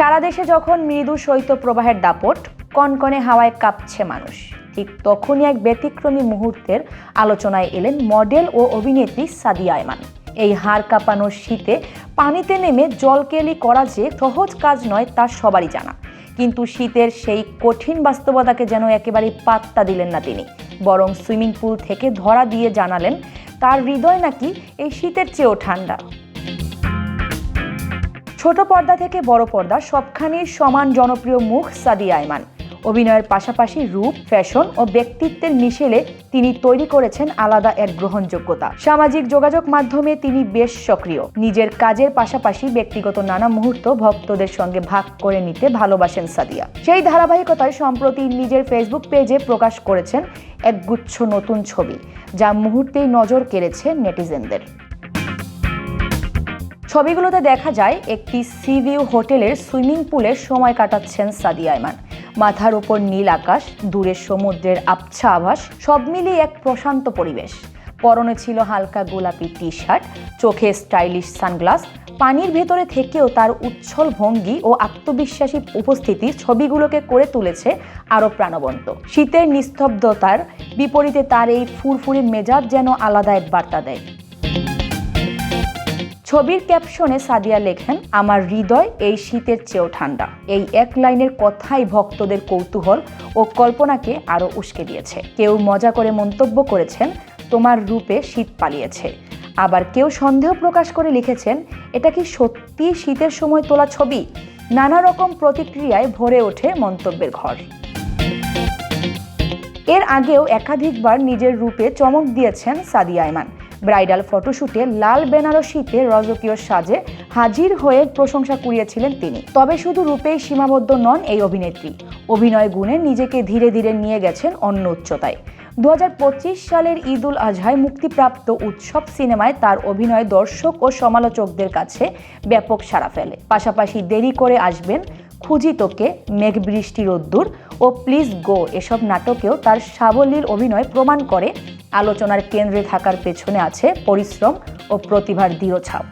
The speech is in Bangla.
সারা দেশে যখন মৃদু শৈত্যপ্রবাহের দাপট, কনকনে হাওয়ায় কাঁপছে মানুষ, ঠিক তখনই এক ব্যতিক্রমী মুহূর্তের আলোচনায় এলেন মডেল ও অভিনেত্রী সাদিয়া আয়মান। এই হাড় কাঁপানো শীতে পানিতে নেমে জলকেলি করা যে সহজ কাজ নয় তা সবারই জানা, কিন্তু শীতের সেই কঠিন বাস্তবতাকে যেন একেবারেই পাত্তা দিলেন না তিনি, বরং সুইমিং পুল থেকে ধরা দিয়ে জানালেন তার হৃদয় নাকি এই শীতের চেয়েও ঠান্ডা। ছোট পর্দা থেকে বড় পর্দা সবখানেই সমান জনপ্রিয় মুখ সাদিয়া আয়মান। অভিনয়ের পাশাপাশি রূপ, ফ্যাশন ও ব্যক্তিত্বের মিশেলে তিনি তৈরি করেছেন আলাদা এক গ্রহণযোগ্যতা। সামাজিক যোগাযোগ মাধ্যমে তিনি বেশ সক্রিয়। নিজের কাজের পাশাপাশি ব্যক্তিগত নানা মুহূর্ত ভক্তদের সঙ্গে ভাগ করে নিতে ভালোবাসেন সাদিয়া। সেই ধারাবাহিকতায় সম্প্রতি নিজের ফেসবুক পেজে প্রকাশ করেছেন একগুচ্ছ নতুন ছবি, যা মুহূর্তেই নজর কেড়েছে নেটিজেনদের। ছবিগুলোতে দেখা যায় একটি সি ভিউ হোটেলের সুইমিং পুলে সময় কাটাচ্ছেন সাদিয়া আয়মান। মাথার উপর নীল আকাশ, দূরে সমুদ্রের আবছা আভাস, সব মিলিয়ে এক প্রশান্ত পরিবেশ। পরনে ছিল হালকা গোলাপি টি শার্ট, চোখে স্টাইলিশ সানগ্লাস। পানির ভেতরে থেকেও তার উচ্ছল ভঙ্গি ও আত্মবিশ্বাসী উপস্থিতি ছবিগুলোকে করে তুলেছে আরও প্রাণবন্ত। শীতের নিস্তব্ধতার বিপরীতে তার এই ফুরফুরে মেজাজ যেন আলাদা এক বার্তা দেয়। ছবির ক্যাপশনে সাদিয়া লেখেন, আমার হৃদয় এই শীতের চেয়েও ঠান্ডা। এই এক লাইনের কথাই ভক্তদের কৌতূহল ও কল্পনাকে আরও উস্কে দিয়েছে। কেউ মজা করে মন্তব্য করেছেন, তোমার রূপে শীত পালিয়েছে। আবার কেউ সন্দেহ প্রকাশ করে লিখেছেন, এটা কি সত্যি শীতের সময় তোলা ছবি? নানা রকম প্রতিক্রিয়ায় ভরে ওঠে মন্তব্যের ঘর। এর আগেও একাধিকবার নিজের রূপে চমক দিয়েছেন সাদিয়া আয়মান। ব্রাইডাল ফটোশুটে লাল বেনারসিতে রাজকীয় সাজে হাজির হয়ে প্রশংসা কুড়িয়েছিলেন তিনি। তবে শুধু রূপেই সীমাবদ্ধ নন এই অভিনেত্রী, অভিনয় গুণে নিজেকে ধীরে ধীরে নিয়ে গেছেন অন্য উচ্চতায়। 2025 সালের ঈদ উল আজহায় মুক্তিপ্রাপ্ত উৎসব সিনেমায় তার অভিনয় দর্শক ও সমালোচকদের কাছে ব্যাপক সাড়া ফেলে। পাশাপাশি দেরি করে আসবেন, খুঁজি তোকে, মেঘ বৃষ্টি রোদ্দুর ও প্লিজ গো এসব নাটকেও তার সাবলীল অভিনয় প্রমাণ করে আলোচনার কেন্দ্রে থাকার পেছনে আছে পরিশ্রম ও প্রতিভার দৃঢ় ছাপ।